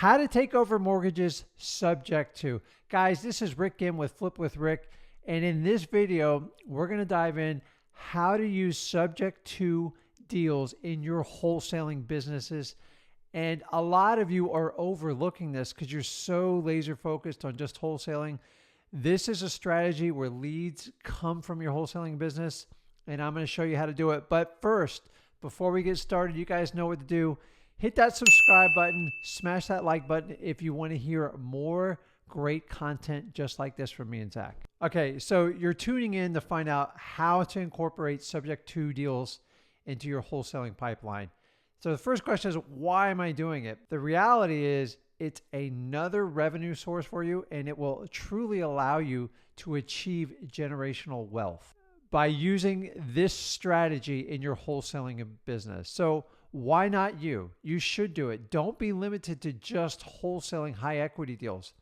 How to take over mortgages subject to. Guys, this is Rick Gim with Flip with Rick. And in this video, we're going to dive in how to use subject to deals in your wholesaling businesses. And a lot of you are overlooking this because you're so laser focused on just wholesaling. This is a strategy where leads come from your wholesaling business, and I'm going to show you how to do it. But first, before we get started, you guys know what to do. Hit that subscribe button, smash that like button if you want to hear more great content just like this from me and Zach. Okay, so you're tuning in to find out how to incorporate subject to deals into your wholesaling pipeline. So the first question is, why am I doing it? The reality is it's another revenue source for you, and it will truly allow you to achieve generational wealth by using this strategy in your wholesaling business. So why not you? You should do it. Don't be limited to just wholesaling high equity deals.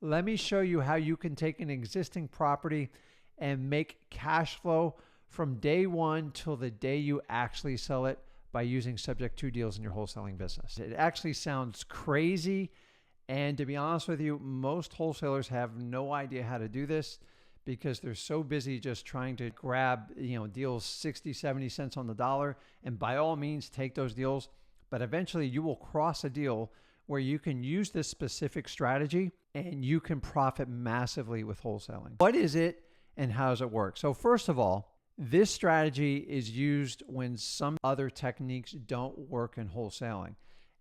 Let me show you how you can take an existing property and make cash flow from day one till the day you actually sell it by using subject to deals in your wholesaling business. It actually sounds crazy. And to be honest with you, most wholesalers have no idea how to do this because they're so busy just trying to grab, deals 60, 70 cents on the dollar. And by all means, take those deals. But eventually you will cross a deal where you can use this specific strategy and you can profit massively with wholesaling. What is it and how does it work? So first of all, this strategy is used when some other techniques don't work in wholesaling.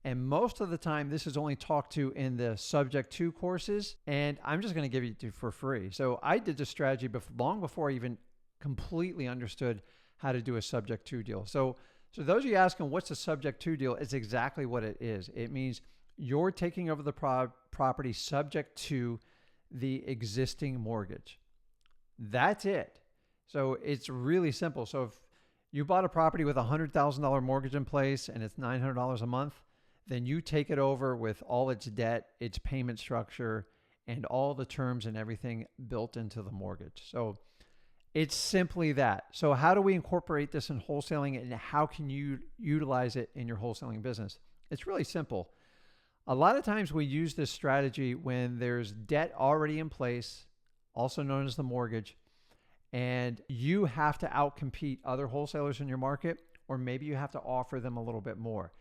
And most of the time, this is only talked to in the subject to courses. And I'm just going to give it to you for free. So I did this strategy long before I even completely understood how to do a subject to deal. So those of you asking, what's a subject to deal? It's exactly what it is. It means you're taking over the property subject to the existing mortgage. That's it. So it's really simple. So if you bought a property with a $100,000 mortgage in place and it's $900 a month, then you take it over with all its debt, its payment structure, and all the terms and everything built into the mortgage. So it's simply that. So how do we incorporate this in wholesaling, and how can you utilize it in your wholesaling business? It's really simple. A lot of times we use this strategy when there's debt already in place, also known as the mortgage, and you have to outcompete other wholesalers in your market, or maybe you have to offer them a little bit more.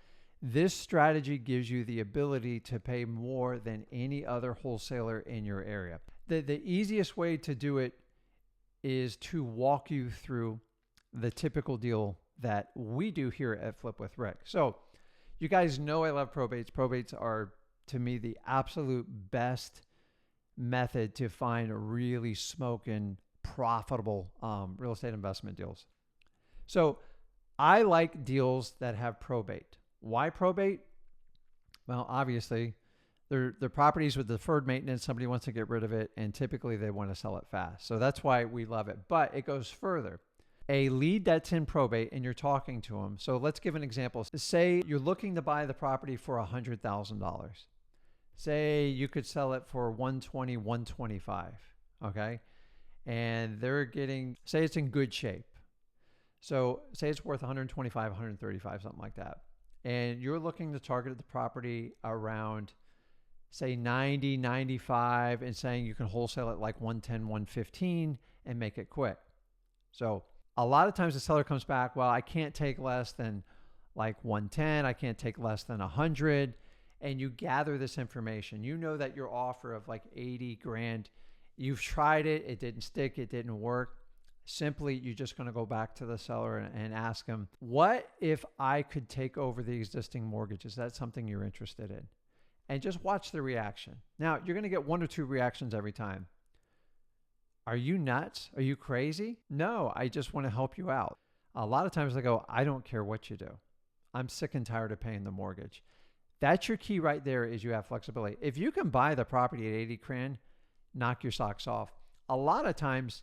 This strategy gives you the ability to pay more than any other wholesaler in your area. The easiest way to do it is to walk you through the typical deal that we do here at Flip with Rick. So you guys know I love probates. Probates are, to me, the absolute best method to find really smoking profitable real estate investment deals. So I like deals that have probate. Why probate? Well, obviously, they're properties with deferred maintenance. Somebody wants to get rid of it, and typically they want to sell it fast. So that's why we love it. But it goes further. A lead that's in probate and you're talking to them. So let's give an example. Say you're looking to buy the property for $100,000. Say you could sell it for $120,000, $125,000, okay? And they're getting, say it's in good shape. So say it's worth $125,000, $135,000, something like that. And you're looking to target the property around, say, 90, 95, and saying you can wholesale it like 110, 115 and make it quick. So a lot of times the seller comes back, well, I can't take less than like 110. I can't take less than 100. And you gather this information. You know that your offer of like 80 grand, you've tried it. It didn't stick. It didn't work. Simply, you're just going to go back to the seller and ask them, what if I could take over the existing mortgage? Is that something you're interested in? And just watch the reaction. Now, you're going to get one or two reactions every time. Are you nuts? Are you crazy? No, I just want to help you out. A lot of times they go, I don't care what you do. I'm sick and tired of paying the mortgage. That's your key right there, is you have flexibility. If you can buy the property at 80 grand, knock your socks off. A lot of times,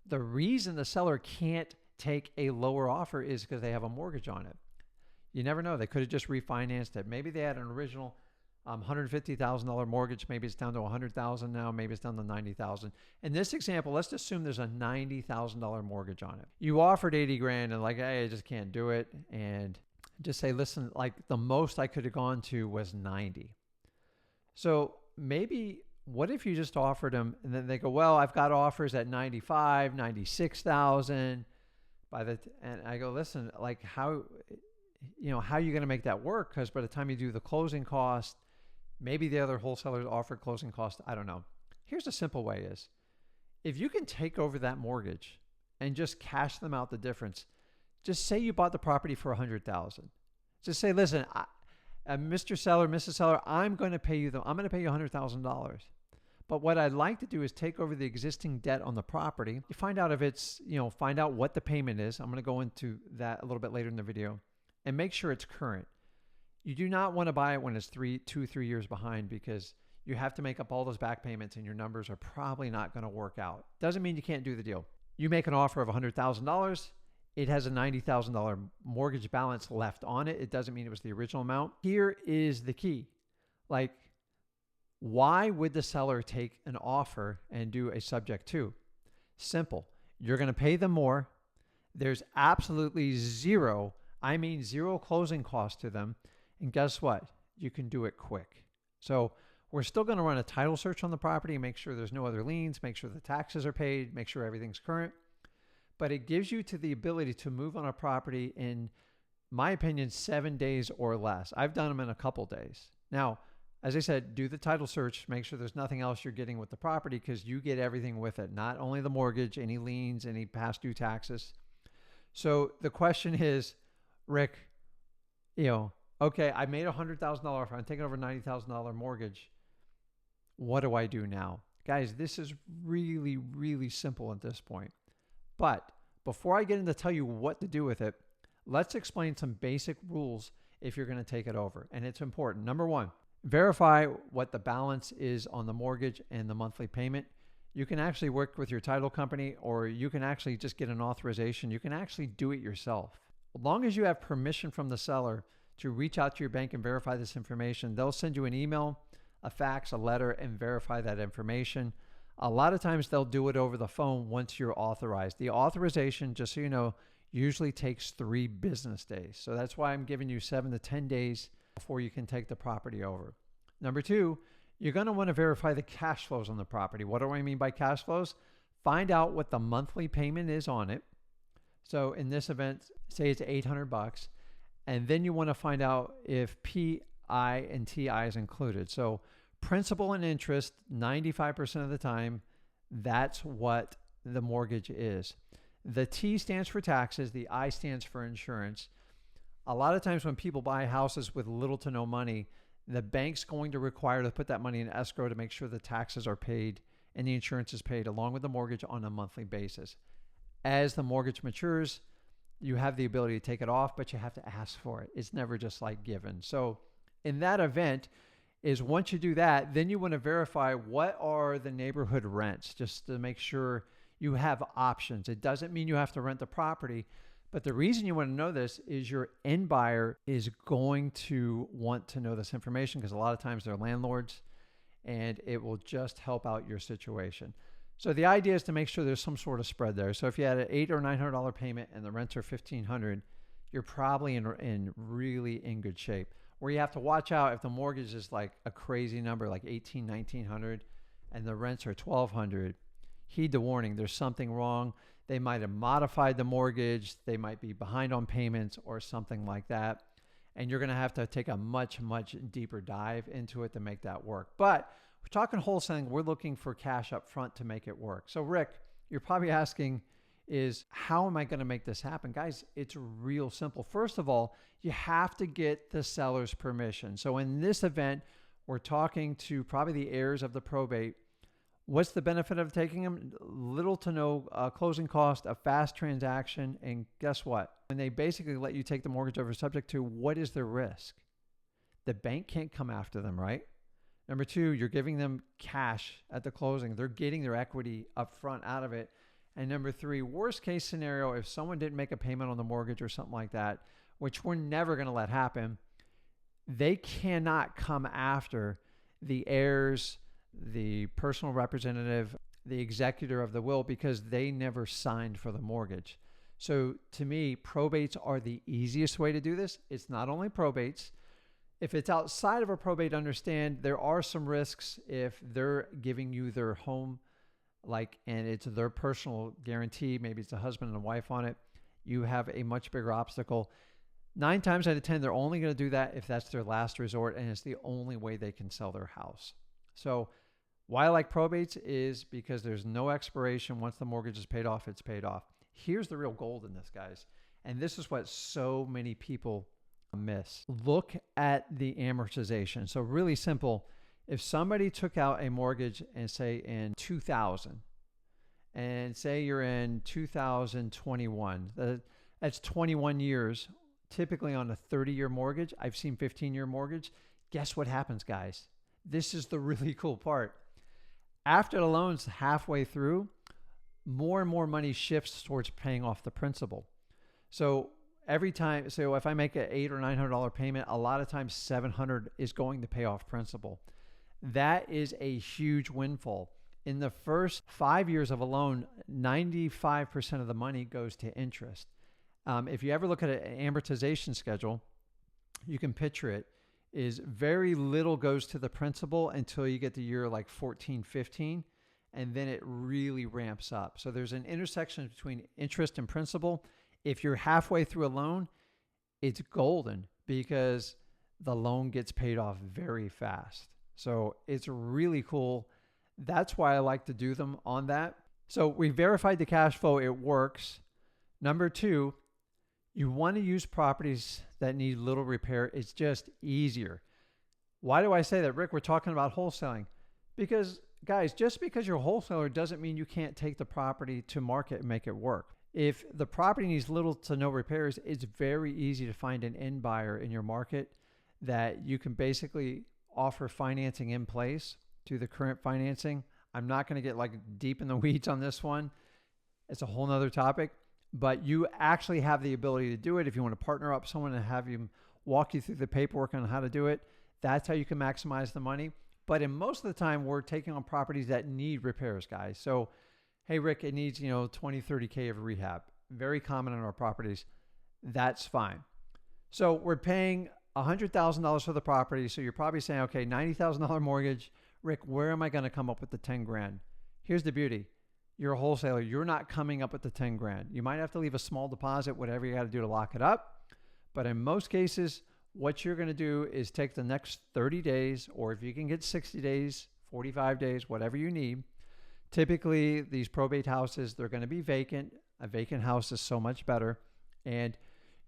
the reason the seller can't take a lower offer is because they have a mortgage on it. You never know. They could have just refinanced it. Maybe they had an original $150,000 mortgage. Maybe it's down to $100,000 now. Maybe it's down to $90,000. In this example, let's assume there's a $90,000 mortgage on it. You offered 80 grand and like, hey, I just can't do it. And just say, listen, like the most I could have gone to was 90. So maybe what if you just offered them and then they go, well, I've got offers at 95, 96,000 and I go, listen, like how are you going to make that work? Because by the time you do the closing cost, maybe the other wholesalers offer closing cost. I don't know. Here's a simple way is if you can take over that mortgage and just cash them out the difference, just say you bought the property for 100,000. Just say, listen, Mr. Seller, Mrs. Seller, I'm going to pay you $100,000. But what I'd like to do is take over the existing debt on the property. You find out if it's, find out what the payment is. I'm going to go into that a little bit later in the video and make sure it's current. You do not want to buy it when it's 3 years behind because you have to make up all those back payments and your numbers are probably not going to work out. Doesn't mean you can't do the deal. You make an offer of $100,000. It has a $90,000 mortgage balance left on it. It doesn't mean it was the original amount. Here is the key. Like, why would the seller take an offer and do a subject to? Simple. You're going to pay them more. There's absolutely zero closing cost to them. And guess what? You can do it quick. So we're still going to run a title search on the property, make sure there's no other liens, make sure the taxes are paid, make sure everything's current. But it gives you the ability to move on a property in my opinion, 7 days or less. I've done them in a couple days. Now, as I said, do the title search, make sure there's nothing else you're getting with the property because you get everything with it, not only the mortgage, any liens, any past due taxes. So the question is, Rick, okay, I made a $100,000 offer. I'm taking over a $90,000 mortgage. What do I do now? Guys, this is really, really simple at this point. But before I get into tell you what to do with it, let's explain some basic rules if you're going to take it over. And it's important. Number one, verify what the balance is on the mortgage and the monthly payment. You can actually work with your title company, or you can actually just get an authorization. You can actually do it yourself. As long as you have permission from the seller to reach out to your bank and verify this information, they'll send you an email, a fax, a letter, and verify that information. A lot of times they'll do it over the phone once you're authorized. The authorization, just so you know, usually takes 3 business days. So that's why I'm giving you 7 to 10 days before you can take the property over. Number 2, you're going to want to verify the cash flows on the property. What do I mean by cash flows? Find out what the monthly payment is on it. So in this event, say it's $800, and then you want to find out if PI and TI is included. So principal and interest, 95% of the time, that's what the mortgage is. The T stands for taxes. The I stands for insurance. A lot of times when people buy houses with little to no money, the bank's going to require to put that money in escrow to make sure the taxes are paid and the insurance is paid along with the mortgage on a monthly basis. As the mortgage matures, you have the ability to take it off, but you have to ask for it. It's never just like given. So in that event is once you do that, then you want to verify what are the neighborhood rents just to make sure you have options. It doesn't mean you have to rent the property, but the reason you want to know this is your end buyer is going to want to know this information because a lot of times they're landlords and it will just help out your situation. So the idea is to make sure there's some sort of spread there. So if you had an $800 or $900 payment and the rents are $1,500, you're probably really in good shape. Where you have to watch out if the mortgage is like a crazy number, like $1,800, $1,900, and the rents are $1,200, heed the warning. There's something wrong. They might have modified the mortgage. They might be behind on payments or something like that. And you're going to have to take a much, much deeper dive into it to make that work. But we're talking wholesaling. We're looking for cash up front to make it work. So Rick, you're probably asking is how am I going to make this happen? Guys, it's real simple. First of all, you have to get the seller's permission. So in this event, we're talking to probably the heirs of the probate. What's the benefit of taking them? Little to no closing cost, a fast transaction, and guess what? When they basically let you take the mortgage over subject to, what is the risk? The bank can't come after them, right? Number 2, you're giving them cash at the closing. They're getting their equity up front out of it. And number 3, worst case scenario, if someone didn't make a payment on the mortgage or something like that, which we're never going to let happen, they cannot come after the heirs, the personal representative, the executor of the will, because they never signed for the mortgage. So to me, probates are the easiest way to do this. It's not only probates. If it's outside of a probate, understand there are some risks if they're giving you their home, and it's their personal guarantee. Maybe it's a husband and a wife on it. You have a much bigger obstacle. 9 times out of 10, they're only going to do that if that's their last resort and it's the only way they can sell their house. So why I like probates is because there's no expiration. Once the mortgage is paid off, it's paid off. Here's the real gold in this, guys. And this is what so many people miss. Look at the amortization. So really simple. If somebody took out a mortgage and say in 2000, and say you're in 2021, that's 21 years, typically on a 30-year mortgage. I've seen 15-year mortgage. Guess what happens, guys? This is the really cool part. After the loan's halfway through, more and more money shifts towards paying off the principal. So every time, so if I make an $800 or $900 payment, a lot of times $700 is going to pay off principal. That is a huge windfall. In the first 5 years of a loan, 95% of the money goes to interest. If you ever look at an amortization schedule, you can picture it, is very little goes to the principal until you get to year like 14, 15, and then it really ramps up. So there's an intersection between interest and principal. If you're halfway through a loan, it's golden because the loan gets paid off very fast. So it's really cool. That's why I like to do them on that. So we verified the cash flow. It works. Number 2, you want to use properties that need little repair. It's just easier. Why do I say that, Rick? We're talking about wholesaling. Because, guys, just because you're a wholesaler doesn't mean you can't take the property to market and make it work. If the property needs little to no repairs, it's very easy to find an end buyer in your market that you can basically offer financing in place to the current financing. I'm not going to get deep in the weeds on this one. It's a whole nother topic, but you actually have the ability to do it. If you want to partner up someone and have him walk you through the paperwork on how to do it, that's how you can maximize the money. But in most of the time, we're taking on properties that need repairs, guys. So, hey, Rick, it needs, 20, 30K of rehab. Very common on our properties. That's fine. So we're paying $100,000 for the property. So you're probably saying, okay, $90,000 mortgage. Rick, where am I going to come up with the 10 grand? Here's the beauty. You're a wholesaler. You're not coming up with the 10 grand. You might have to leave a small deposit, whatever you got to do to lock it up. But in most cases, what you're going to do is take the next 30 days, or if you can get 60 days, 45 days, whatever you need. Typically, these probate houses, they're going to be vacant. A vacant house is so much better. And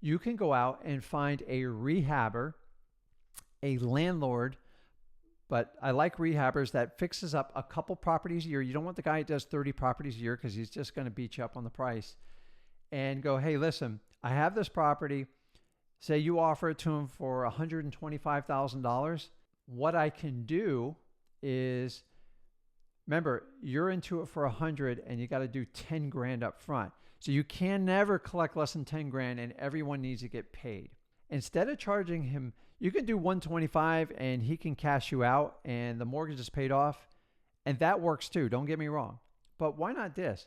you can go out and find a rehabber, a landlord, but I like rehabbers that fixes up a couple properties a year. You don't want the guy that does 30 properties a year because he's just going to beat you up on the price. And go, hey, listen, I have this property. Say you offer it to him for $125,000. What I can do is, remember, you're into it for 100 and you got to do 10 grand up front. So you can never collect less than 10 grand and everyone needs to get paid. Instead of charging him, you can do 125 and he can cash you out and the mortgage is paid off. And that works too. Don't get me wrong. But why not this?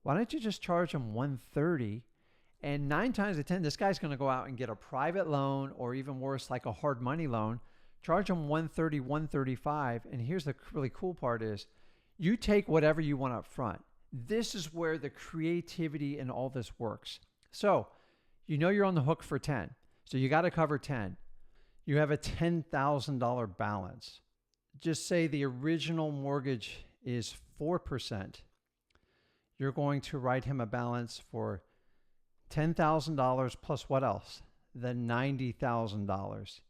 Why don't you just charge him 130? And 9 times out of 10, this guy's going to go out and get a private loan, or even worse, like a hard money loan. Charge him 130, 135. And here's the really cool part is you take whatever you want up front. This is where the creativity in all this works. So you're on the hook for 10. So you got to cover 10. You have a $10,000 balance. Just say the original mortgage is 4%. You're going to write him a balance for $10,000 plus what else? The $90,000.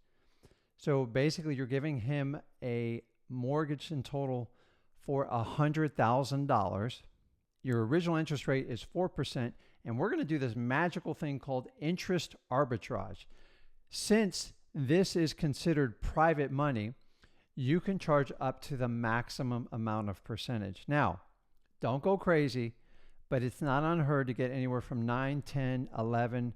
So basically you're giving him a mortgage in total for $100,000. Your original interest rate is 4%. And we're going to do this magical thing called interest arbitrage. Since this is considered private money, you can charge up to the maximum amount of percentage. Now, don't go crazy, but it's not unheard to get anywhere from 9, 10, 11,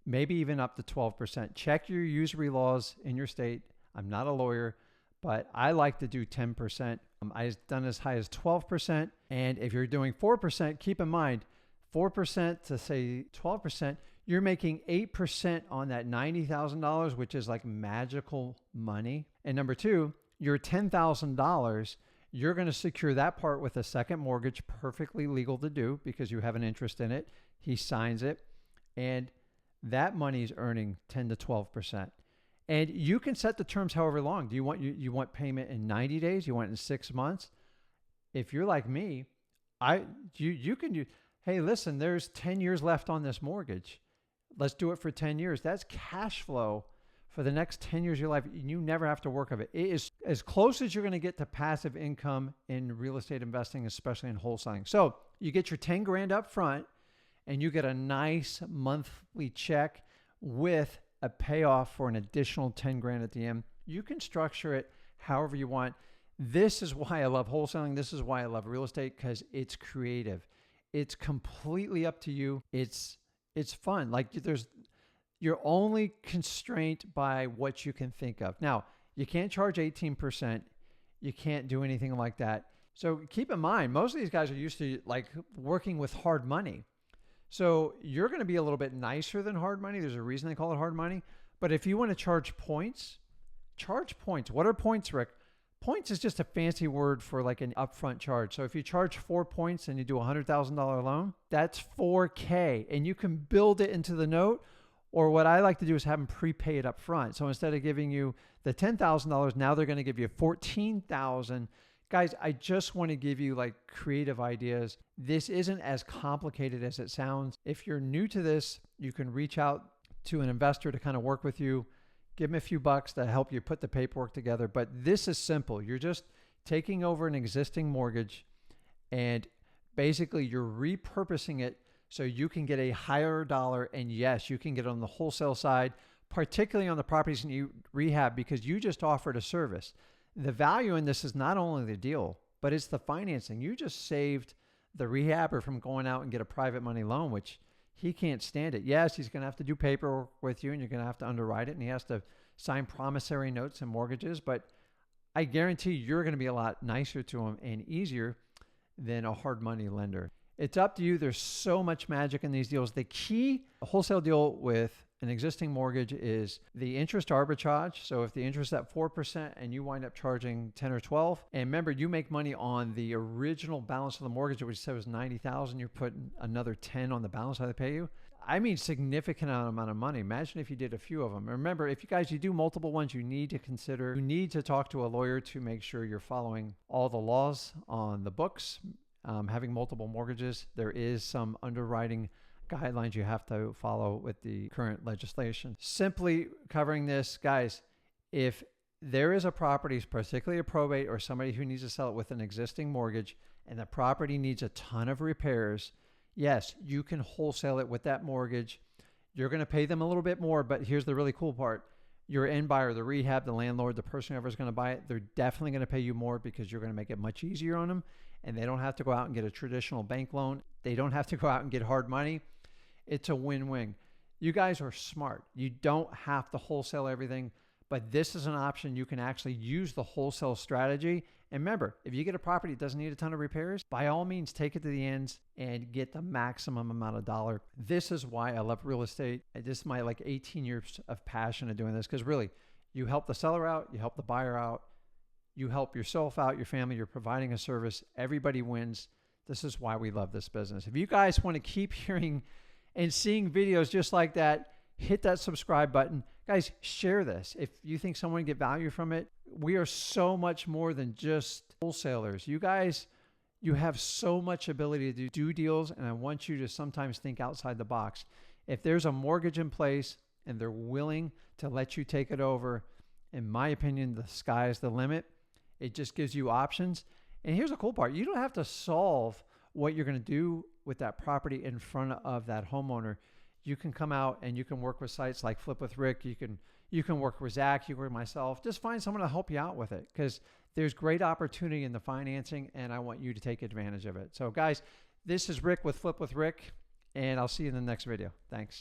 maybe even up to 12%. Check your usury laws in your state. I'm not a lawyer, but I like to do 10%. I've done as high as 12%. And if you're doing 4%, keep in mind, 4% to say 12%, you're making 8% on that $90,000, which is like magical money. And number two, your $10,000, you're going to secure that part with a second mortgage, perfectly legal to do because you have an interest in it. He signs it, and that money is earning 10 to 12%. And you can set the terms however long. Do you want payment in 90 days? You want it in 6 months? If you're like me, you can do, hey, listen, there's 10 years left on this mortgage. Let's do it for 10 years. That's cash flow for the next 10 years of your life. You never have to work of it. It is as close as you're going to get to passive income in real estate investing, especially in wholesaling. So you get your 10 grand up front and you get a nice monthly check with a payoff for an additional 10 grand at the end. You can structure it however you want. This is why I love wholesaling. This is why I love real estate, because it's creative. It's completely up to you. It's fun. Like you're only constrained by what you can think of. Now, you can't charge 18%. You can't do anything like that. So keep in mind, most of these guys are used to like working with hard money. So you're going to be a little bit nicer than hard money. There's a reason they call it hard money. But if you want to charge points, charge points. What are points, Rick? Points is just a fancy word for like an upfront charge. So if you charge 4 points and you do a $100,000 loan, that's $4K, and you can build it into the note. Or what I like to do is have them prepay it up front. So instead of giving you the $10,000, now they're going to give you $14,000. Guys, I just want to give you like creative ideas. This isn't as complicated as it sounds. If you're new to this, you can reach out to an investor to kind of work with you. Give them a few bucks to help you put the paperwork together. But this is simple. You're just taking over an existing mortgage and basically you're repurposing it so you can get a higher dollar. And yes, you can get on the wholesale side, particularly on the properties you rehab, because you just offered a service. The value in this is not only the deal, but it's the financing. You just saved the rehabber from going out and get a private money loan, which he can't stand it. Yes, he's going to have to do paperwork with you and you're going to have to underwrite it and he has to sign promissory notes and mortgages. But I guarantee you're going to be a lot nicer to him and easier than a hard money lender. It's up to you. There's so much magic in these deals. The key wholesale deal with an existing mortgage is the interest arbitrage. So if the interest is at 4% and you wind up charging 10 or 12, and remember, you make money on the original balance of the mortgage, which said was 90,000, you're putting another 10 on the balance how they pay you. I mean, significant amount of money. Imagine if you did a few of them. Remember, if you do multiple ones, you need to talk to a lawyer to make sure you're following all the laws on the books. Having multiple mortgages, there is some underwriting guidelines you have to follow with the current legislation. Simply covering this, guys, if there is a property, particularly a probate or somebody who needs to sell it with an existing mortgage and the property needs a ton of repairs, yes, you can wholesale it with that mortgage. You're going to pay them a little bit more, but here's the really cool part. Your end buyer, the rehab, the landlord, the person whoever's going to buy it, they're definitely going to pay you more because you're going to make it much easier on them, and they don't have to go out and get a traditional bank loan. They don't have to go out and get hard money. It's a win-win. You guys are smart. You don't have to wholesale everything, but this is an option. You can actually use the wholesale strategy. And remember, if you get a property that doesn't need a ton of repairs, by all means, take it to the ends and get the maximum amount of dollar. This is why I love real estate. This is my 18 years of passion of doing this, because really, you help the seller out, you help the buyer out, you help yourself out, your family, you're providing a service. Everybody wins. This is why we love this business. If you guys want to keep hearing and seeing videos just like that, hit that subscribe button. Guys, share this. If you think someone get value from it, we are so much more than just wholesalers. You guys, you have so much ability to do deals, and I want you to sometimes think outside the box. If there's a mortgage in place and they're willing to let you take it over, in my opinion, the sky's the limit. It just gives you options. And here's the cool part. You don't have to solve what you're going to do with that property in front of that homeowner. You can come out and you can work with sites like Flip with Rick. You can work with Zach, you can work with myself. Just find someone to help you out with it, because there's great opportunity in the financing and I want you to take advantage of it. So guys, this is Rick with Flip with Rick, and I'll see you in the next video. Thanks.